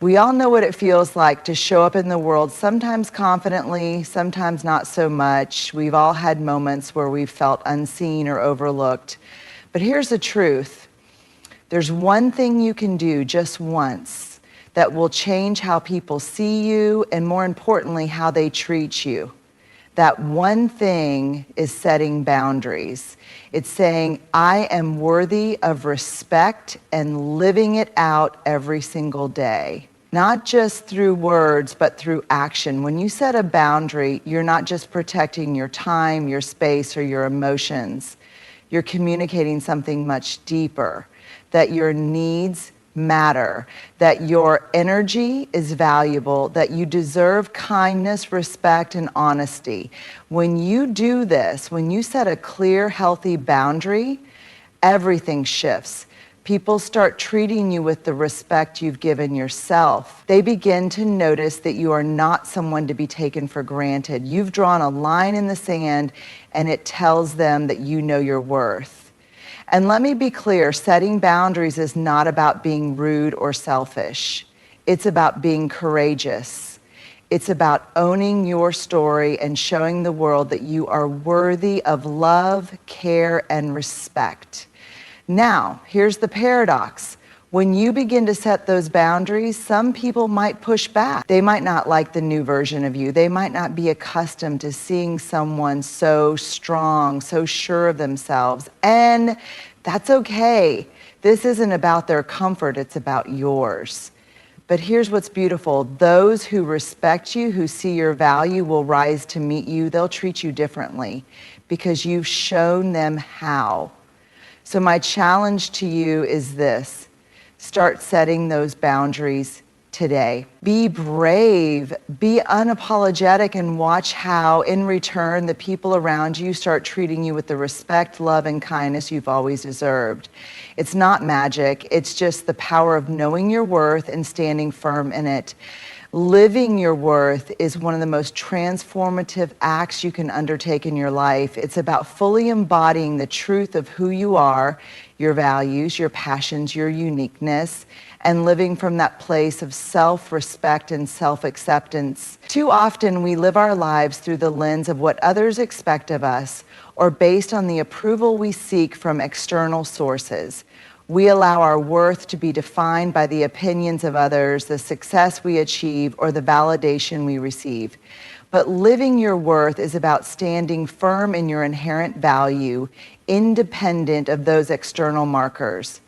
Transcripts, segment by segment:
We all know what it feels like to show up in the world, sometimes confidently, sometimes not so much. We've all had moments where we've felt unseen or overlooked. But here's the truth. There's one thing you can do just once that will change how people see you and, more importantly, how they treat you. That one thing is setting boundaries. It's saying, I am worthy of respect and living it out every single day. Not just through words, but through action. When you set a boundary, you're not just protecting your time, your space, or your emotions. You're communicating something much deeper, that your needs matter, that your energy is valuable, that you deserve kindness, respect, and honesty. When you do this, when you set a clear, healthy boundary, everything shifts. People start treating you with the respect you've given yourself. They begin to notice that you are not someone to be taken for granted. You've drawn a line in the sand, and it tells them that you know your worth. And let me be clear, setting boundaries is not about being rude or selfish. It's about being courageous. It's about owning your story and showing the world that you are worthy of love, care, and respect. Now, here's the paradox. When you begin to set those boundaries, some people might push back. They might not like the new version of you. They might not be accustomed to seeing someone so strong, so sure of themselves. And that's okay. This isn't about their comfort, it's about yours. But here's what's beautiful. Those who respect you, who see your value, will rise to meet you. They'll treat you differently because you've shown them how. So my challenge to you is this. Start setting those boundaries today. Be brave, be unapologetic, and watch how, in return, the people around you start treating you with the respect, love, and kindness you've always deserved. It's not magic, it's just the power of knowing your worth and standing firm in it. Living your worth is one of the most transformative acts you can undertake in your life. It's about fully embodying the truth of who you are, your values, your passions, your uniqueness, and living from that place of self-respect and self-acceptance. Too often we live our lives through the lens of what others expect of us or based on the approval we seek from external sources. We allow our worth to be defined by the opinions of others, the success we achieve, or the validation we receive. But living your worth is about standing firm in your inherent value, independent of those external markers.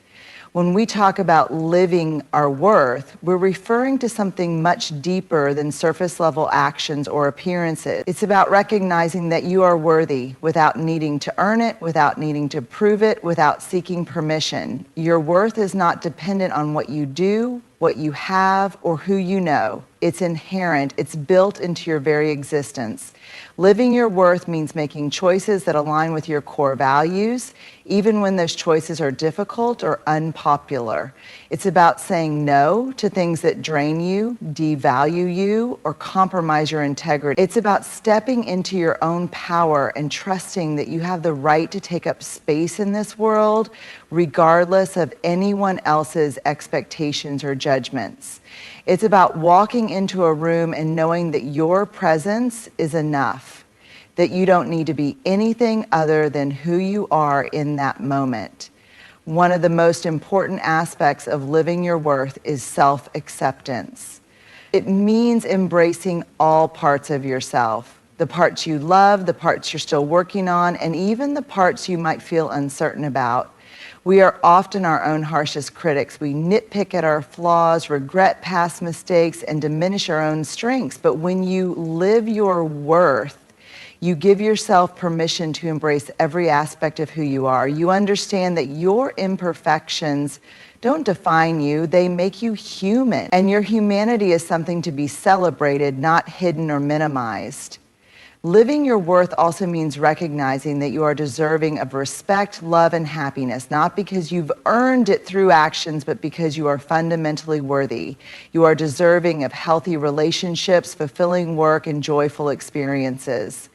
When we talk about living our worth, we're referring to something much deeper than surface level actions or appearances. It's about recognizing that you are worthy without needing to earn it, without needing to prove it, without seeking permission. Your worth is not dependent on what you do, what you have, or who you know. It's inherent. It's built into your very existence. Living your worth means making choices that align with your core values, even when those choices are difficult or unpopular. It's about saying no to things that drain you, devalue you, or compromise your integrity. It's about stepping into your own power and trusting that you have the right to take up space in this world, regardless of anyone else's expectations or judgments. It's about walking into a room and knowing that your presence is enough, that you don't need to be anything other than who you are in that moment. One of the most important aspects of living your worth is self-acceptance. It means embracing all parts of yourself, the parts you love, the parts you're still working on, and even the parts you might feel uncertain about. We are often our own harshest critics. We nitpick at our flaws, regret past mistakes, and diminish our own strengths. But when you live your worth, you give yourself permission to embrace every aspect of who you are. You understand that your imperfections don't define you, they make you human. And your humanity is something to be celebrated, not hidden or minimized. Living your worth also means recognizing that you are deserving of respect, love, and happiness, not because you've earned it through actions, but because you are fundamentally worthy. You are deserving of healthy relationships, fulfilling work, and joyful experiences.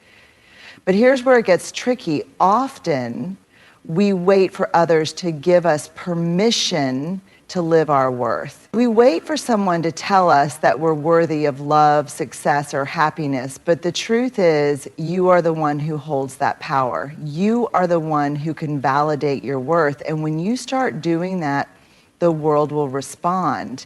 But here's where it gets tricky. Often, we wait for others to give us permission to live our worth. We wait for someone to tell us that we're worthy of love, success, or happiness, but the truth is, you are the one who holds that power. You are the one who can validate your worth, and when you start doing that, the world will respond.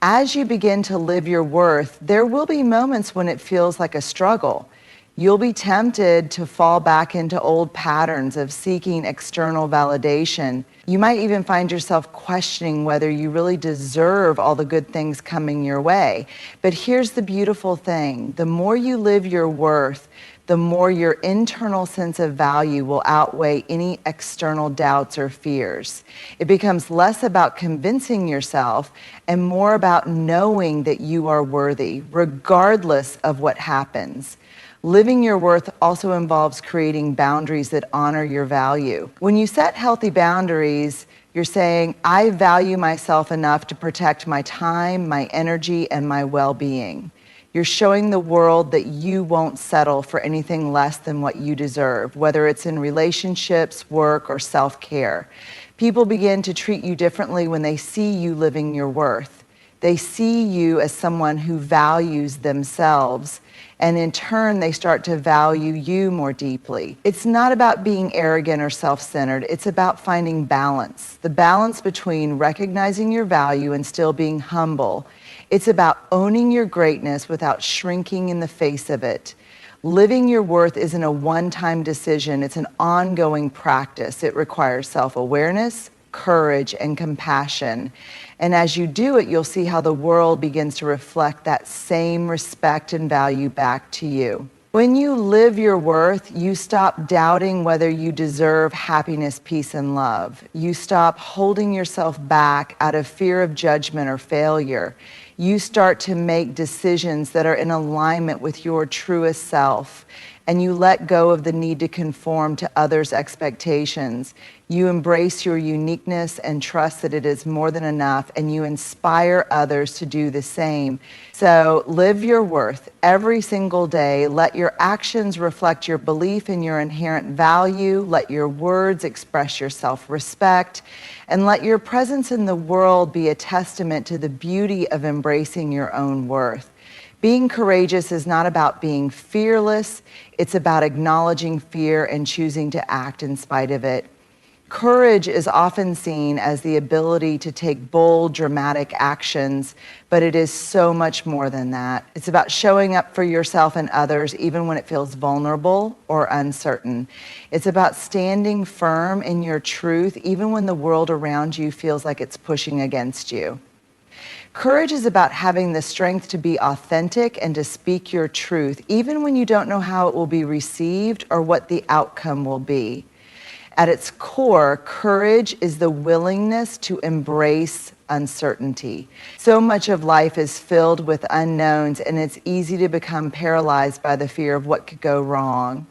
As you begin to live your worth, there will be moments when it feels like a struggle. You'll be tempted to fall back into old patterns of seeking external validation. You might even find yourself questioning whether you really deserve all the good things coming your way. But here's the beautiful thing. The more you live your worth, the more your internal sense of value will outweigh any external doubts or fears. It becomes less about convincing yourself and more about knowing that you are worthy, regardless of what happens. Living your worth also involves creating boundaries that honor your value. When you set healthy boundaries, you're saying, I value myself enough to protect my time, my energy, and my well-being. You're showing the world that you won't settle for anything less than what you deserve, whether it's in relationships, work, or self-care. People begin to treat you differently when they see you living your worth. They see you as someone who values themselves, and in turn, they start to value you more deeply. It's not about being arrogant or self-centered. It's about finding balance, the balance between recognizing your value and still being humble. It's about owning your greatness without shrinking in the face of it. Living your worth isn't a one-time decision. It's an ongoing practice. It requires self-awareness, courage, and compassion. And as you do it, you'll see how the world begins to reflect that same respect and value back to you. When you live your worth, you stop doubting whether you deserve happiness, peace, and love. You stop holding yourself back out of fear of judgment or failure. You start to make decisions that are in alignment with your truest self, and you let go of the need to conform to others' expectations. You embrace your uniqueness and trust that it is more than enough, and you inspire others to do the same. So live your worth every single day. Let your actions reflect your belief in your inherent value. Let your words express your self-respect, and let your presence in the world be a testament to the beauty of embracing your own worth. Being courageous is not about being fearless. It's about acknowledging fear and choosing to act in spite of it. Courage is often seen as the ability to take bold, dramatic actions, but it is so much more than that. It's about showing up for yourself and others even when it feels vulnerable or uncertain. It's about standing firm in your truth even when the world around you feels like it's pushing against you. Courage is about having the strength to be authentic and to speak your truth, even when you don't know how it will be received or what the outcome will be. At its core, courage is the willingness to embrace uncertainty. So much of life is filled with unknowns, and it's easy to become paralyzed by the fear of what could go wrong.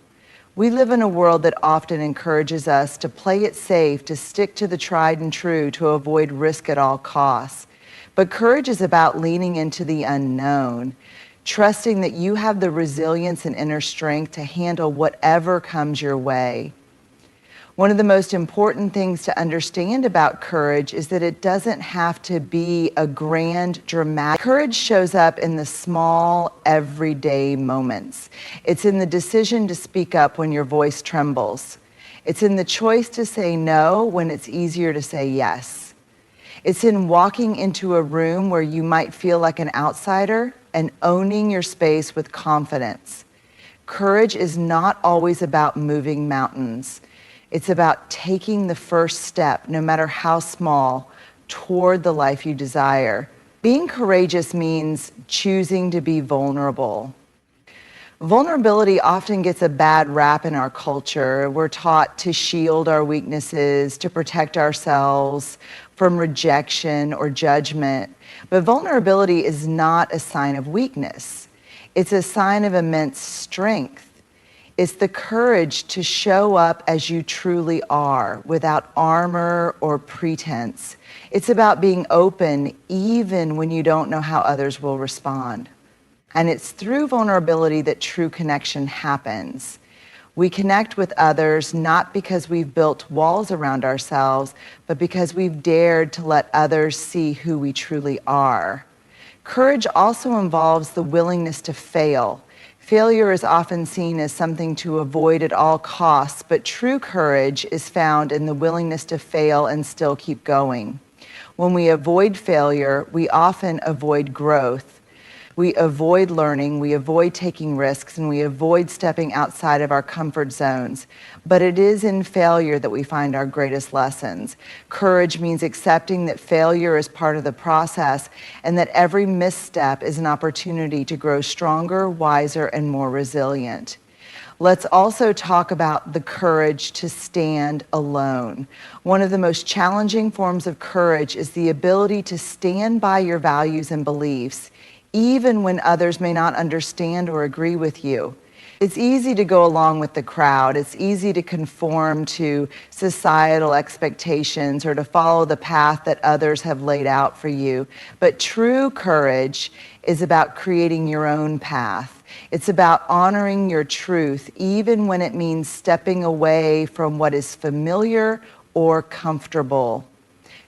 We live in a world that often encourages us to play it safe, to stick to the tried and true, to avoid risk at all costs. But courage is about leaning into the unknown, trusting that you have the resilience and inner strength to handle whatever comes your way. One of the most important things to understand about courage is that it doesn't have to be a grand, dramatic. Courage shows up in the small, everyday moments. It's in the decision to speak up when your voice trembles. It's in the choice to say no when it's easier to say yes. It's in walking into a room where you might feel like an outsider and owning your space with confidence. Courage is not always about moving mountains. It's about taking the first step, no matter how small, toward the life you desire. Being courageous means choosing to be vulnerable. Vulnerability often gets a bad rap in our culture. We're taught to shield our weaknesses, to protect ourselves from rejection or judgment. But vulnerability is not a sign of weakness. It's a sign of immense strength. It's the courage to show up as you truly are, without armor or pretense. It's about being open even when you don't know how others will respond. And it's through vulnerability that true connection happens. We connect with others not because we've built walls around ourselves, but because we've dared to let others see who we truly are. Courage also involves the willingness to fail. Failure is often seen as something to avoid at all costs, but true courage is found in the willingness to fail and still keep going. When we avoid failure, we often avoid growth. We avoid learning, we avoid taking risks, and we avoid stepping outside of our comfort zones. But it is in failure that we find our greatest lessons. Courage means accepting that failure is part of the process and that every misstep is an opportunity to grow stronger, wiser, and more resilient. Let's also talk about the courage to stand alone. One of the most challenging forms of courage is the ability to stand by your values and beliefs, even when others may not understand or agree with you. It's easy to go along with the crowd. It's easy to conform to societal expectations or to follow the path that others have laid out for you. But true courage is about creating your own path. It's about honoring your truth, even when it means stepping away from what is familiar or comfortable.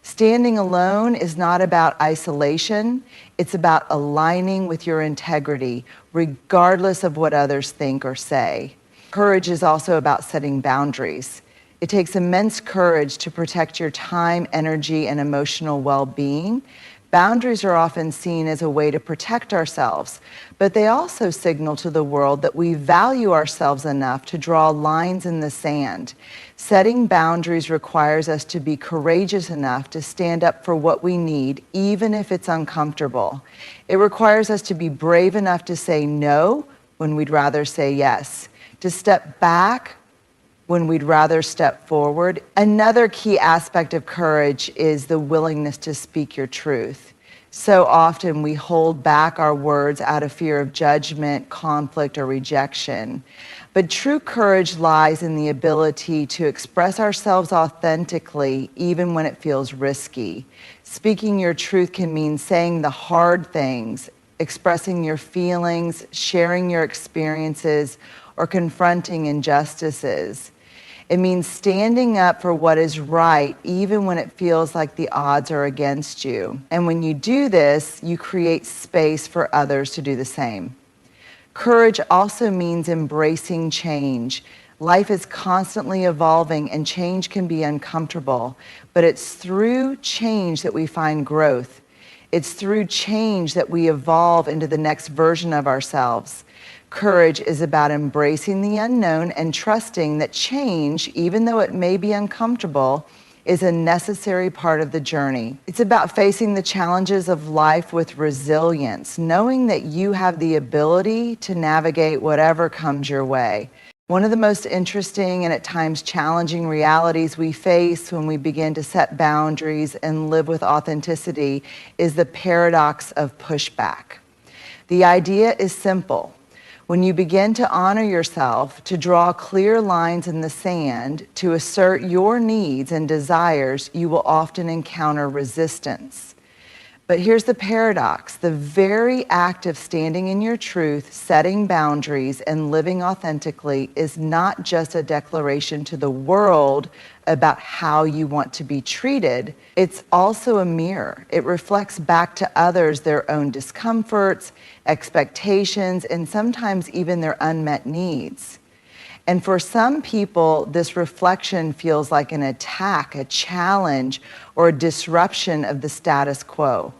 Standing alone is not about isolation. It's about aligning with your integrity, regardless of what others think or say. Courage is also about setting boundaries. It takes immense courage to protect your time, energy, and emotional well-being. Boundaries are often seen as a way to protect ourselves, but they also signal to the world that we value ourselves enough to draw lines in the sand. Setting boundaries requires us to be courageous enough to stand up for what we need, even if it's uncomfortable. It requires us to be brave enough to say no when we'd rather say yes, to step back when we'd rather step forward. Another key aspect of courage is the willingness to speak your truth. So often we hold back our words out of fear of judgment, conflict, or rejection. But true courage lies in the ability to express ourselves authentically, even when it feels risky. Speaking your truth can mean saying the hard things, expressing your feelings, sharing your experiences, or confronting injustices. It means standing up for what is right, even when it feels like the odds are against you. And when you do this, you create space for others to do the same. Courage also means embracing change. Life is constantly evolving and change can be uncomfortable, but it's through change that we find growth. It's through change that we evolve into the next version of ourselves. Courage is about embracing the unknown and trusting that change, even though it may be uncomfortable, is a necessary part of the journey. It's about facing the challenges of life with resilience, knowing that you have the ability to navigate whatever comes your way. One of the most interesting and at times challenging realities we face when we begin to set boundaries and live with authenticity is the paradox of pushback. The idea is simple. When you begin to honor yourself, to draw clear lines in the sand, to assert your needs and desires, you will often encounter resistance. But here's the paradox. The very act of standing in your truth, setting boundaries, and living authentically is not just a declaration to the world about how you want to be treated. It's also a mirror. It reflects back to others their own discomforts, expectations, and sometimes even their unmet needs. And for some people, this reflection feels like an attack, a challenge, or a disruption of the status quo.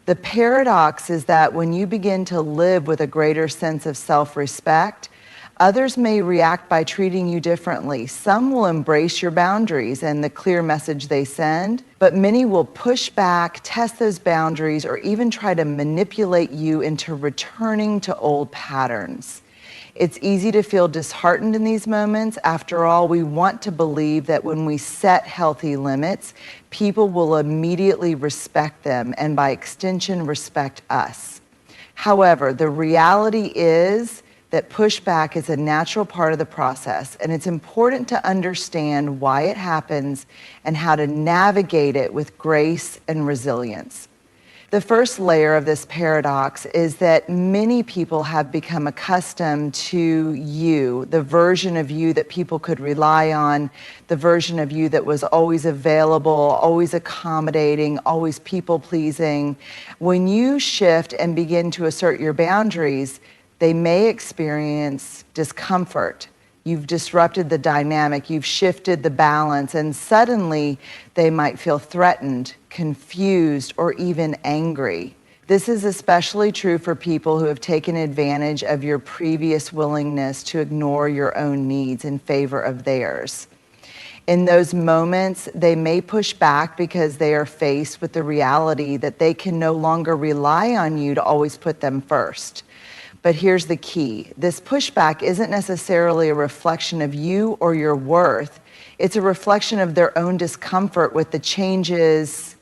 The paradox is that when you begin to live with a greater sense of self-respect, others may react by treating you differently. Some will embrace your boundaries and the clear message they send, but many will push back, test those boundaries, or even try to manipulate you into returning to old patterns. It's easy to feel disheartened in these moments. After all, we want to believe that when we set healthy limits, people will immediately respect them and by extension respect us. However, the reality is that pushback is a natural part of the process, and it's important to understand why it happens and how to navigate it with grace and resilience. The first layer of this paradox is that many people have become accustomed to you, the version of you that people could rely on, the version of you that was always available, always accommodating, always people-pleasing. When you shift and begin to assert your boundaries, they may experience discomfort. You've disrupted the dynamic, you've shifted the balance, and suddenly they might feel threatened, confused, or even angry. This is especially true for people who have taken advantage of your previous willingness to ignore your own needs in favor of theirs. In those moments, they may push back because they are faced with the reality that they can no longer rely on you to always put them first. But here's the key. This pushback isn't necessarily a reflection of you or your worth. It's a reflection of their own discomfort with the changes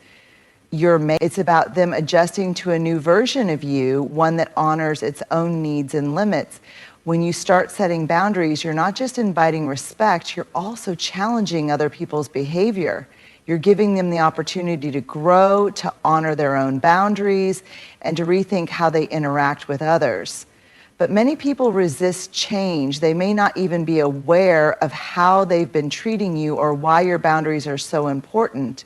you're making. It's about them adjusting to a new version of you, one that honors its own needs and limits. When you start setting boundaries, you're not just inviting respect, you're also challenging other people's behavior. You're giving them the opportunity to grow, to honor their own boundaries, and to rethink how they interact with others. But many people resist change. They may not even be aware of how they've been treating you or why your boundaries are so important.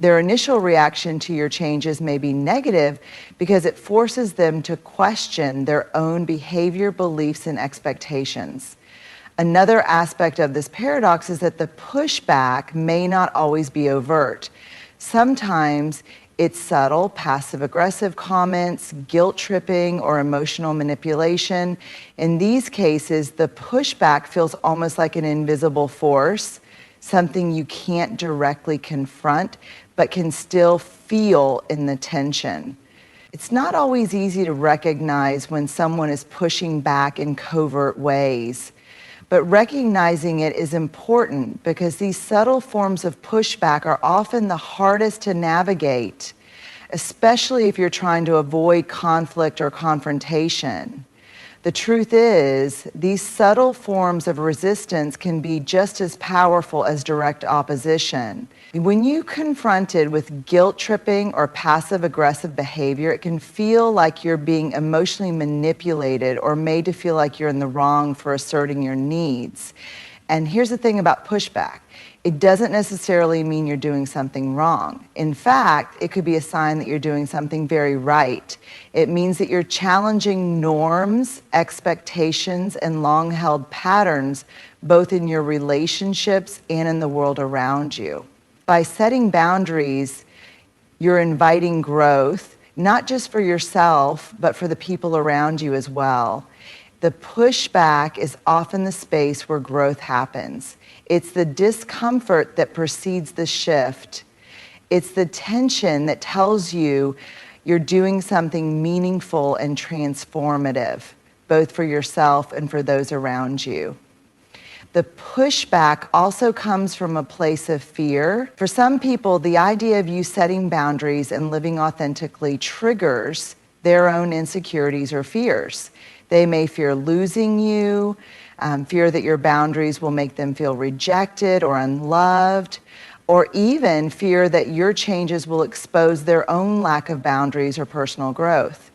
Their initial reaction to your changes may be negative because it forces them to question their own behavior, beliefs, and expectations. Another aspect of this paradox is that the pushback may not always be overt. Sometimes it's subtle, passive-aggressive comments, guilt-tripping, or emotional manipulation. In these cases, the pushback feels almost like an invisible force, something you can't directly confront, but can still feel in the tension. It's not always easy to recognize when someone is pushing back in covert ways. But recognizing it is important because these subtle forms of pushback are often the hardest to navigate, especially if you're trying to avoid conflict or confrontation. The truth is, these subtle forms of resistance can be just as powerful as direct opposition. When you confronted with guilt-tripping or passive-aggressive behavior, it can feel like you're being emotionally manipulated or made to feel like you're in the wrong for asserting your needs. And here's the thing about pushback. It doesn't necessarily mean you're doing something wrong. In fact, it could be a sign that you're doing something very right. It means that you're challenging norms, expectations, and long-held patterns, both in your relationships and in the world around you. By setting boundaries, you're inviting growth, not just for yourself, but for the people around you as well. The pushback is often the space where growth happens. It's the discomfort that precedes the shift. It's the tension that tells you you're doing something meaningful and transformative, both for yourself and for those around you. The pushback also comes from a place of fear. For some people, the idea of you setting boundaries and living authentically triggers their own insecurities or fears. They may fear losing you, fear that your boundaries will make them feel rejected or unloved, or even fear that your changes will expose their own lack of boundaries or personal growth.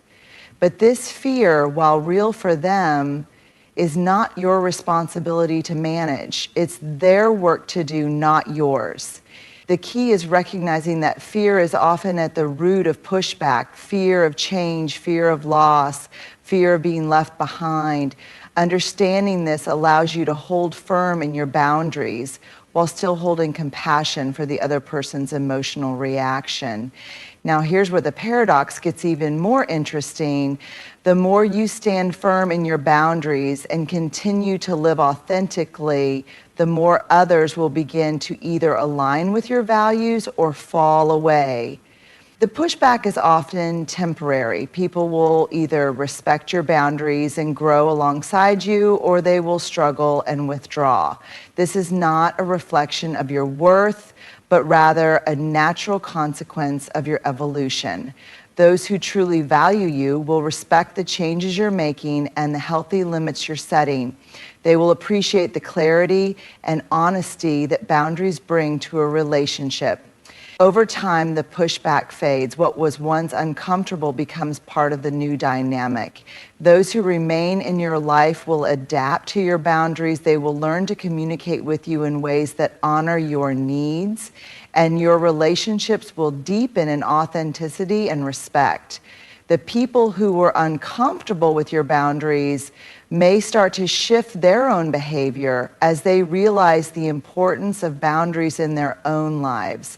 But this fear, while real for them, is not your responsibility to manage. It's their work to do, not yours. The key is recognizing that fear is often at the root of pushback, fear of change, fear of loss, fear of being left behind. Understanding this allows you to hold firm in your boundaries while still holding compassion for the other person's emotional reaction. Now, here's where the paradox gets even more interesting. The more you stand firm in your boundaries and continue to live authentically, the more others will begin to either align with your values or fall away. The pushback is often temporary. People will either respect your boundaries and grow alongside you, or they will struggle and withdraw. This is not a reflection of your worth, but rather a natural consequence of your evolution. Those who truly value you will respect the changes you're making and the healthy limits you're setting. They will appreciate the clarity and honesty that boundaries bring to a relationship. Over time, the pushback fades. What was once uncomfortable becomes part of the new dynamic. Those who remain in your life will adapt to your boundaries. They will learn to communicate with you in ways that honor your needs, and your relationships will deepen in authenticity and respect. The people who were uncomfortable with your boundaries may start to shift their own behavior as they realize the importance of boundaries in their own lives.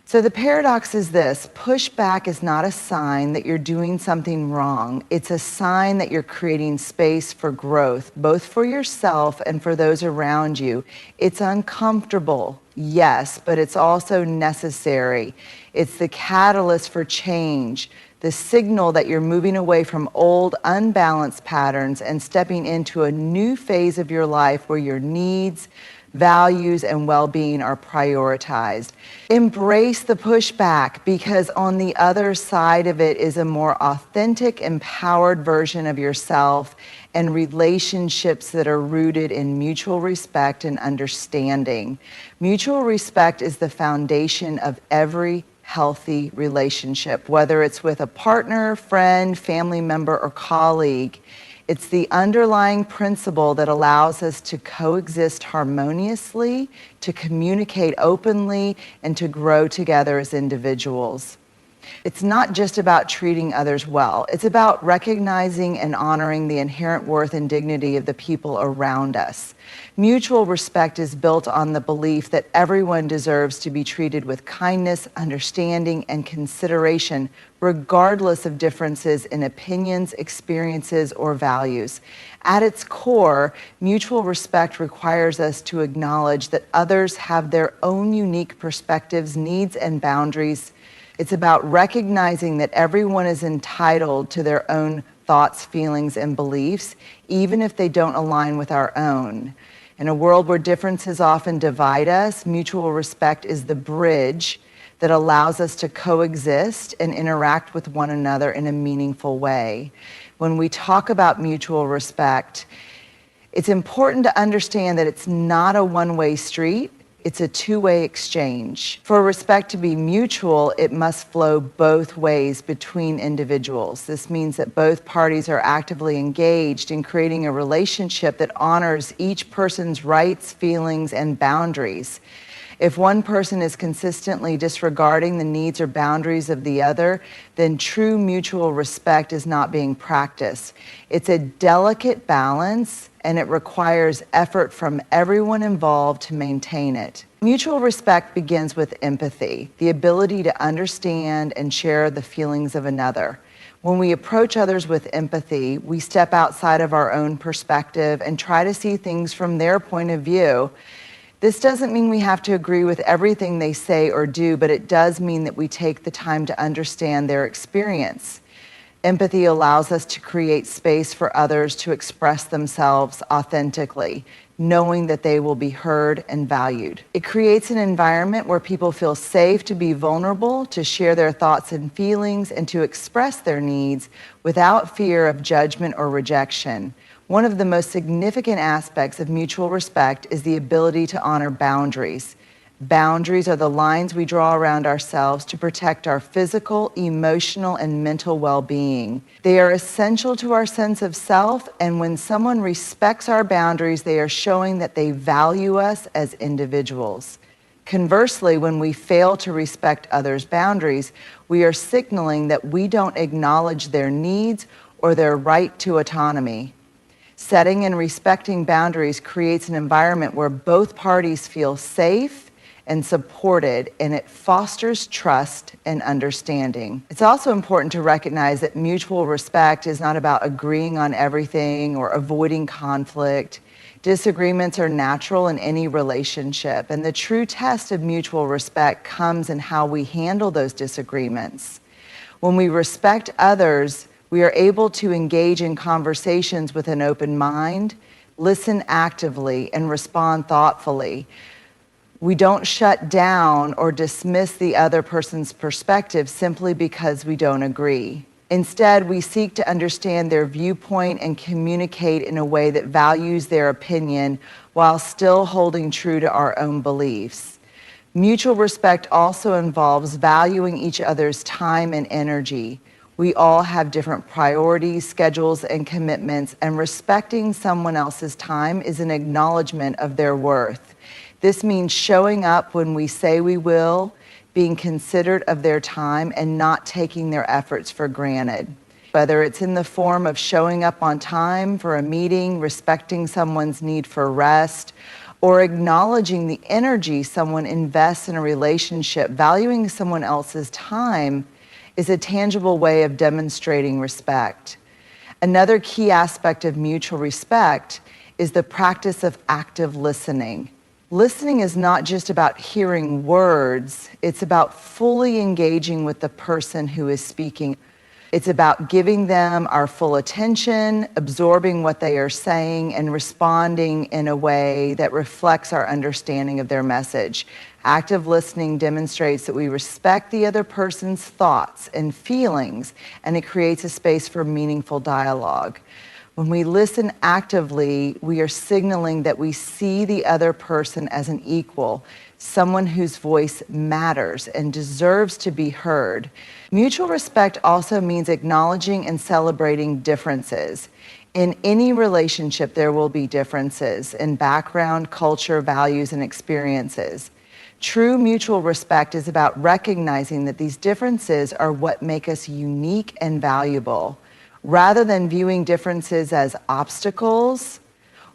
So the paradox is this: pushback is not a sign that you're doing something wrong. It's a sign that you're creating space for growth, both for yourself and for those around you. It's uncomfortable, yes, but it's also necessary. It's the catalyst for change, the signal that you're moving away from old, unbalanced patterns and stepping into a new phase of your life where your needs, values, and well-being are prioritized. Embrace the pushback, because on the other side of it is a more authentic, empowered version of yourself and relationships that are rooted in mutual respect and understanding. Mutual respect is the foundation of every healthy relationship, whether it's with a partner, friend, family member, or colleague. It's the underlying principle that allows us to coexist harmoniously, to communicate openly, and to grow together as individuals. It's not just about treating others well. It's about recognizing and honoring the inherent worth and dignity of the people around us. Mutual respect is built on the belief that everyone deserves to be treated with kindness, understanding, and consideration, regardless of differences in opinions, experiences, or values. At its core, mutual respect requires us to acknowledge that others have their own unique perspectives, needs, and boundaries. It's about recognizing that everyone is entitled to their own thoughts, feelings, and beliefs, even if they don't align with our own. In a world where differences often divide us, mutual respect is the bridge that allows us to coexist and interact with one another in a meaningful way. When we talk about mutual respect, it's important to understand that it's not a one-way street. It's a two-way exchange. For respect to be mutual, it must flow both ways between individuals. This means that both parties are actively engaged in creating a relationship that honors each person's rights, feelings, and boundaries. If one person is consistently disregarding the needs or boundaries of the other, then true mutual respect is not being practiced. It's a delicate balance, and it requires effort from everyone involved to maintain it. Mutual respect begins with empathy, the ability to understand and share the feelings of another. When we approach others with empathy, we step outside of our own perspective and try to see things from their point of view. This doesn't mean we have to agree with everything they say or do, but it does mean that we take the time to understand their experience. Empathy allows us to create space for others to express themselves authentically, knowing that they will be heard and valued. It creates an environment where people feel safe to be vulnerable, to share their thoughts and feelings, and to express their needs without fear of judgment or rejection. One of the most significant aspects of mutual respect is the ability to honor boundaries. Boundaries are the lines we draw around ourselves to protect our physical, emotional, and mental well-being. They are essential to our sense of self, and when someone respects our boundaries, they are showing that they value us as individuals. Conversely, when we fail to respect others' boundaries, we are signaling that we don't acknowledge their needs or their right to autonomy. Setting and respecting boundaries creates an environment where both parties feel safe and supported, and it fosters trust and understanding. It's also important to recognize that mutual respect is not about agreeing on everything or avoiding conflict. Disagreements are natural in any relationship, and the true test of mutual respect comes in how we handle those disagreements. When we respect others, we are able to engage in conversations with an open mind, listen actively, and respond thoughtfully. We don't shut down or dismiss the other person's perspective simply because we don't agree. Instead, we seek to understand their viewpoint and communicate in a way that values their opinion while still holding true to our own beliefs. Mutual respect also involves valuing each other's time and energy. We all have different priorities, schedules, and commitments, and respecting someone else's time is an acknowledgement of their worth. This means showing up when we say we will, being considerate of their time, and not taking their efforts for granted. Whether it's in the form of showing up on time for a meeting, respecting someone's need for rest, or acknowledging the energy someone invests in a relationship, valuing someone else's time is a tangible way of demonstrating respect. Another key aspect of mutual respect is the practice of active listening. Listening is not just about hearing words, it's about fully engaging with the person who is speaking. It's about giving them our full attention, absorbing what they are saying, and responding in a way that reflects our understanding of their message. Active listening demonstrates that we respect the other person's thoughts and feelings, and it creates a space for meaningful dialogue. When we listen actively, we are signaling that we see the other person as an equal, someone whose voice matters and deserves to be heard. Mutual respect also means acknowledging and celebrating differences. In any relationship, there will be differences in background, culture, values, and experiences. True mutual respect is about recognizing that these differences are what make us unique and valuable. Rather than viewing differences as obstacles,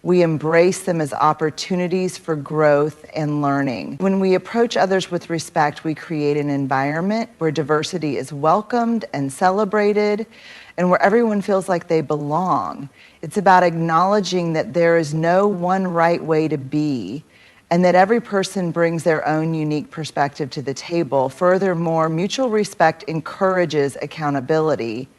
we embrace them as opportunities for growth and learning. When we approach others with respect, we create an environment where diversity is welcomed and celebrated, and where everyone feels like they belong. It's about acknowledging that there is no one right way to be, and that every person brings their own unique perspective to the table. Furthermore, mutual respect encourages accountability.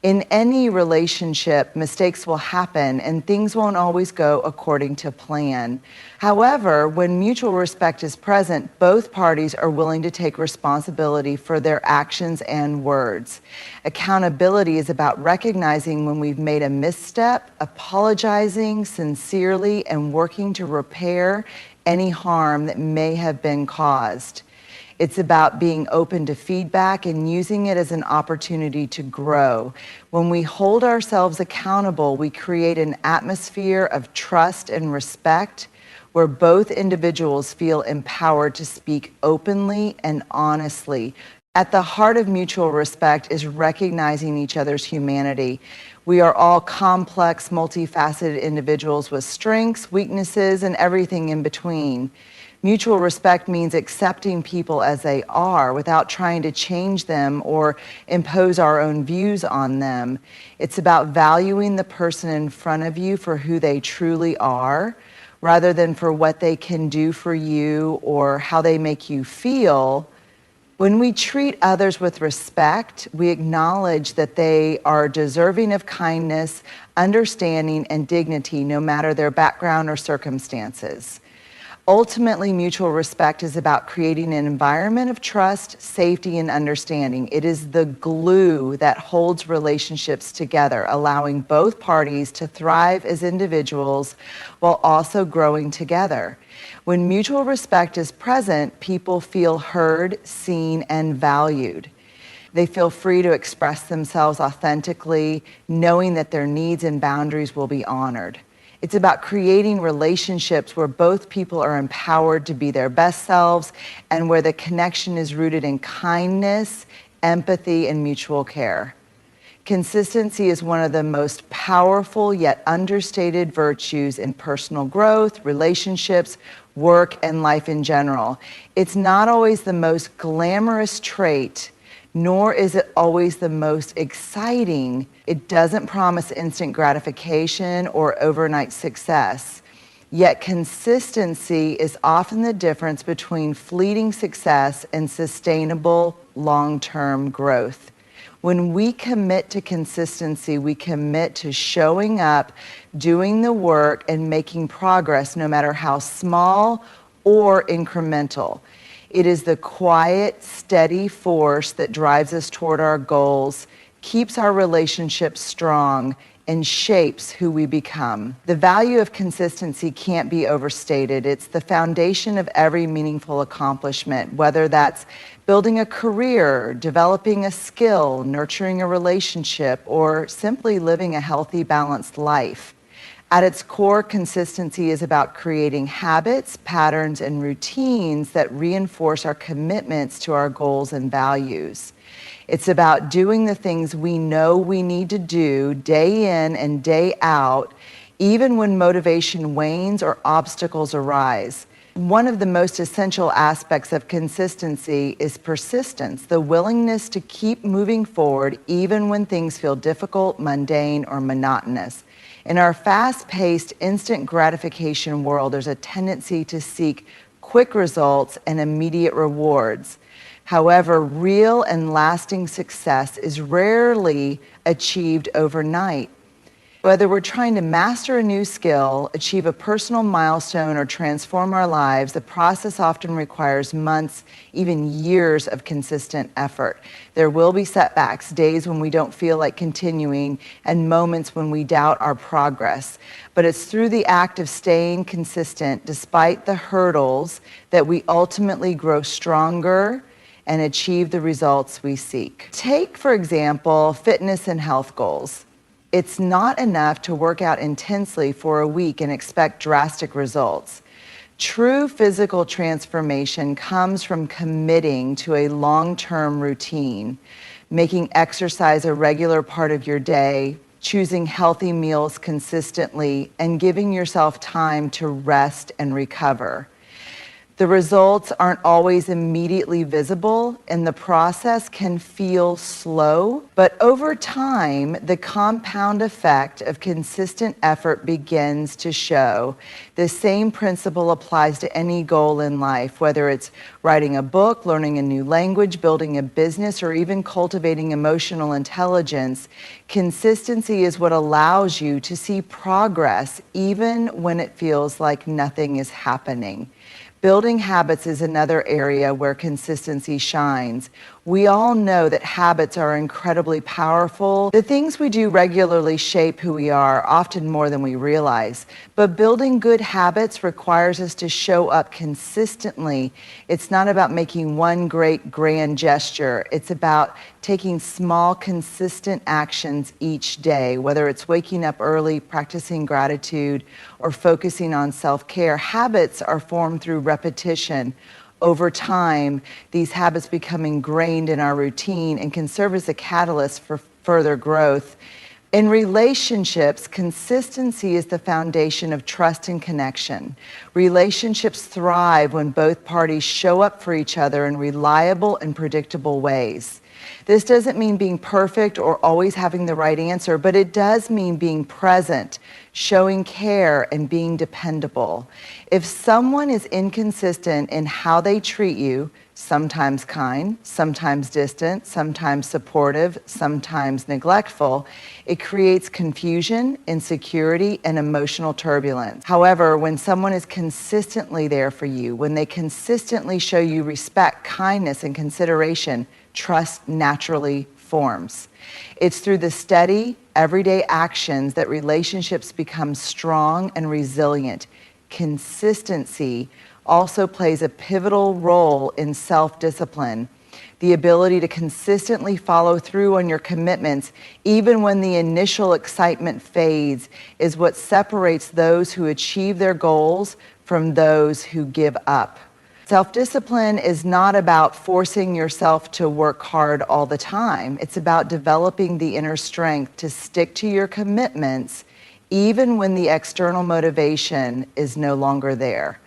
In any relationship, mistakes will happen and things won't always go according to plan. However, when mutual respect is present, both parties are willing to take responsibility for their actions and words. Accountability is about recognizing when we've made a misstep, apologizing sincerely, and working to repair any harm that may have been caused. It's about being open to feedback and using it as an opportunity to grow. When we hold ourselves accountable, we create an atmosphere of trust and respect where both individuals feel empowered to speak openly and honestly. At the heart of mutual respect is recognizing each other's humanity. We are all complex, multifaceted individuals with strengths, weaknesses, and everything in between. Mutual respect means accepting people as they are without trying to change them or impose our own views on them. It's about valuing the person in front of you for who they truly are, rather than for what they can do for you or how they make you feel. When we treat others with respect, we acknowledge that they are deserving of kindness, understanding, and dignity, no matter their background or circumstances. Ultimately, mutual respect is about creating an environment of trust, safety, and understanding. It is the glue that holds relationships together, allowing both parties to thrive as individuals while also growing together. When mutual respect is present, people feel heard, seen, and valued. They feel free to express themselves authentically, knowing that their needs and boundaries will be honored. It's about creating relationships where both people are empowered to be their best selves and where the connection is rooted in kindness, empathy, and mutual care. Consistency is one of the most powerful yet understated virtues in personal growth, relationships, work, and life in general. It's not always the most glamorous trait, nor is it always the most exciting. It doesn't promise instant gratification or overnight success. Yet consistency is often the difference between fleeting success and sustainable long-term growth. When we commit to consistency, we commit to showing up, doing the work, and making progress, no matter how small or incremental. It is the quiet, steady force that drives us toward our goals, keeps our relationships strong, and shapes who we become. The value of consistency can't be overstated. It's the foundation of every meaningful accomplishment, whether that's building a career, developing a skill, nurturing a relationship, or simply living a healthy, balanced life. At its core, consistency is about creating habits, patterns, and routines that reinforce our commitments to our goals and values. It's about doing the things we know we need to do day in and day out, even when motivation wanes or obstacles arise. One of the most essential aspects of consistency is persistence, the willingness to keep moving forward even when things feel difficult, mundane, or monotonous. In our fast-paced, instant gratification world, there's a tendency to seek quick results and immediate rewards. However, real and lasting success is rarely achieved overnight. Whether we're trying to master a new skill, achieve a personal milestone, or transform our lives, the process often requires months, even years of consistent effort. There will be setbacks, days when we don't feel like continuing, and moments when we doubt our progress. But it's through the act of staying consistent, despite the hurdles, that we ultimately grow stronger and achieve the results we seek. Take, for example, fitness and health goals. It's not enough to work out intensely for a week and expect drastic results. True physical transformation comes from committing to a long-term routine, making exercise a regular part of your day, choosing healthy meals consistently, and giving yourself time to rest and recover. The results aren't always immediately visible, and the process can feel slow, but over time, the compound effect of consistent effort begins to show. The same principle applies to any goal in life, whether it's writing a book, learning a new language, building a business, or even cultivating emotional intelligence. Consistency is what allows you to see progress even when it feels like nothing is happening. Building habits is another area where consistency shines. We all know that habits are incredibly powerful. The things we do regularly shape who we are, often more than we realize. But building good habits requires us to show up consistently. It's not about making one great grand gesture. It's about taking small, consistent actions each day, whether it's waking up early, practicing gratitude, or focusing on self-care. Habits are formed through repetition. Over time, these habits become ingrained in our routine and can serve as a catalyst for further growth. In relationships, consistency is the foundation of trust and connection. Relationships thrive when both parties show up for each other in reliable and predictable ways. This doesn't mean being perfect or always having the right answer, but it does mean being present, showing care, and being dependable. If someone is inconsistent in how they treat you, sometimes kind, sometimes distant, sometimes supportive, sometimes neglectful, it creates confusion, insecurity, and emotional turbulence. However, when someone is consistently there for you, when they consistently show you respect, kindness, and consideration, trust naturally forms. It's through the steady, everyday actions that relationships become strong and resilient. Consistency also plays a pivotal role in self-discipline. The ability to consistently follow through on your commitments, even when the initial excitement fades, is what separates those who achieve their goals from those who give up. Self-discipline is not about forcing yourself to work hard all the time. It's about developing the inner strength to stick to your commitments even when the external motivation is no longer there.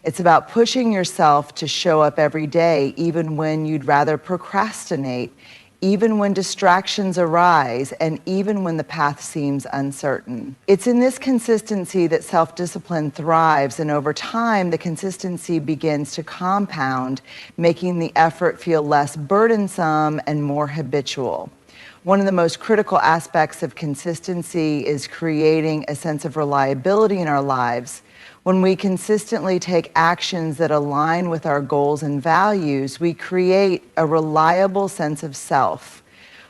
It's about pushing yourself to show up every day even when you'd rather procrastinate, even when distractions arise, and even when the path seems uncertain. It's in this consistency that self-discipline thrives, and over time, the consistency begins to compound, making the effort feel less burdensome and more habitual. One of the most critical aspects of consistency is creating a sense of reliability in our lives. When we consistently take actions that align with our goals and values, we create a reliable sense of self.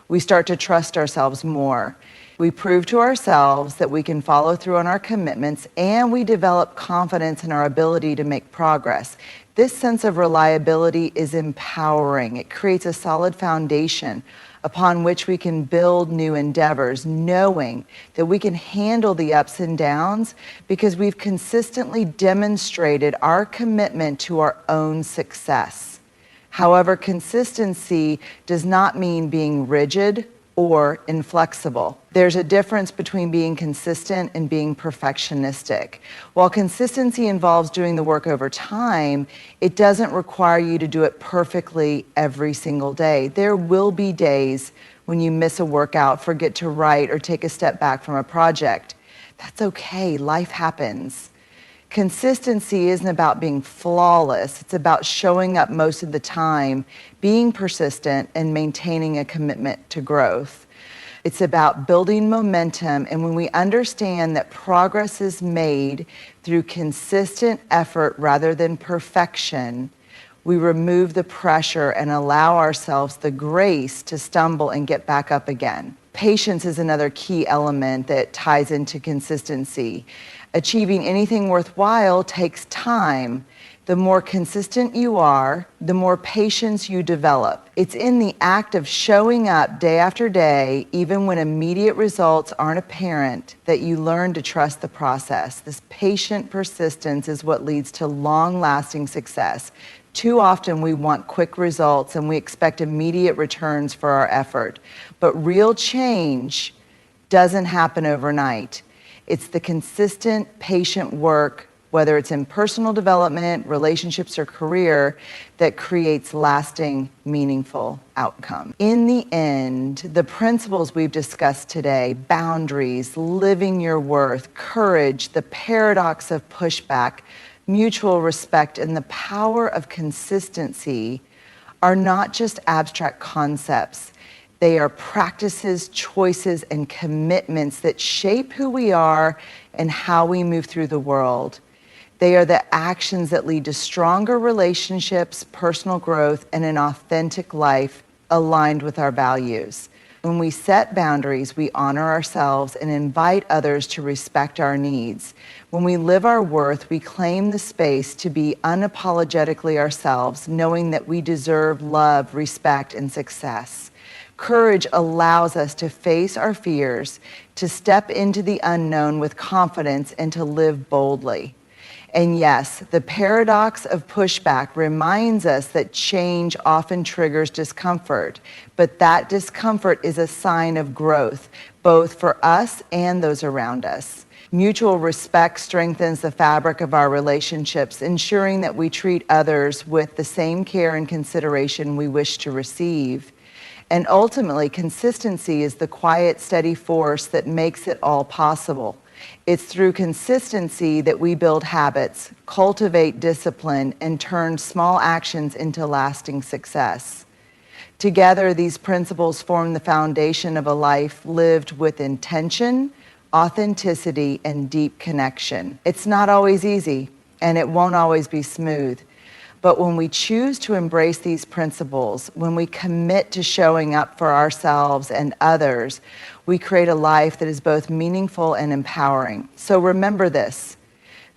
We start to trust ourselves more. We prove to ourselves that we can follow through on our commitments, and we develop confidence in our ability to make progress. This sense of reliability is empowering. It creates a solid foundation upon which we can build new endeavors, knowing that we can handle the ups and downs because we've consistently demonstrated our commitment to our own success. However, consistency does not mean being rigid or inflexible. There's a difference between being consistent and being perfectionistic. While consistency involves doing the work over time, it doesn't require you to do it perfectly every single day. There will be days when you miss a workout, forget to write, or take a step back from a project. That's okay, life happens. Consistency isn't about being flawless. It's about showing up most of the time, being persistent, and maintaining a commitment to growth. It's about building momentum, and when we understand that progress is made through consistent effort rather than perfection, we remove the pressure and allow ourselves the grace to stumble and get back up again. Patience is another key element that ties into consistency. Achieving anything worthwhile takes time. The more consistent you are, the more patience you develop. It's in the act of showing up day after day, even when immediate results aren't apparent, that you learn to trust the process. This patient persistence is what leads to long-lasting success. Too often we want quick results and we expect immediate returns for our effort. But real change doesn't happen overnight. It's the consistent, patient work, whether it's in personal development, relationships, or career, that creates lasting, meaningful outcome. In the end, the principles we've discussed today, boundaries, living your worth, courage, the paradox of pushback, mutual respect, and the power of consistency are not just abstract concepts. They are practices, choices, and commitments that shape who we are and how we move through the world. They are the actions that lead to stronger relationships, personal growth, and an authentic life aligned with our values. When we set boundaries, we honor ourselves and invite others to respect our needs. When we live our worth, we claim the space to be unapologetically ourselves, knowing that we deserve love, respect, and success. Courage allows us to face our fears, to step into the unknown with confidence, and to live boldly. And yes, the paradox of pushback reminds us that change often triggers discomfort, but that discomfort is a sign of growth, both for us and those around us. Mutual respect strengthens the fabric of our relationships, ensuring that we treat others with the same care and consideration we wish to receive. And ultimately, consistency is the quiet, steady force that makes it all possible. It's through consistency that we build habits, cultivate discipline, and turn small actions into lasting success. Together, these principles form the foundation of a life lived with intention, authenticity, and deep connection. It's not always easy, and it won't always be smooth. But when we choose to embrace these principles, when we commit to showing up for ourselves and others, we create a life that is both meaningful and empowering. So remember this.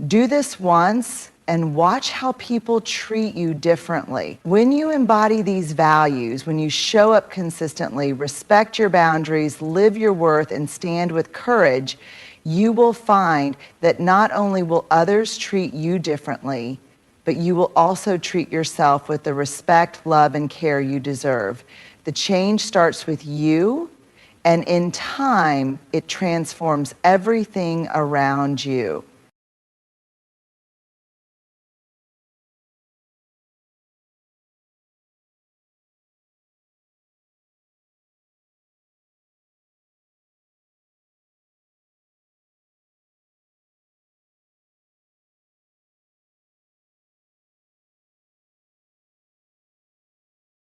Do this once and watch how people treat you differently. When you embody these values, when you show up consistently, respect your boundaries, live your worth, and stand with courage, you will find that not only will others treat you differently, but you will also treat yourself with the respect, love, and care you deserve. The change starts with you, and in time, it transforms everything around you.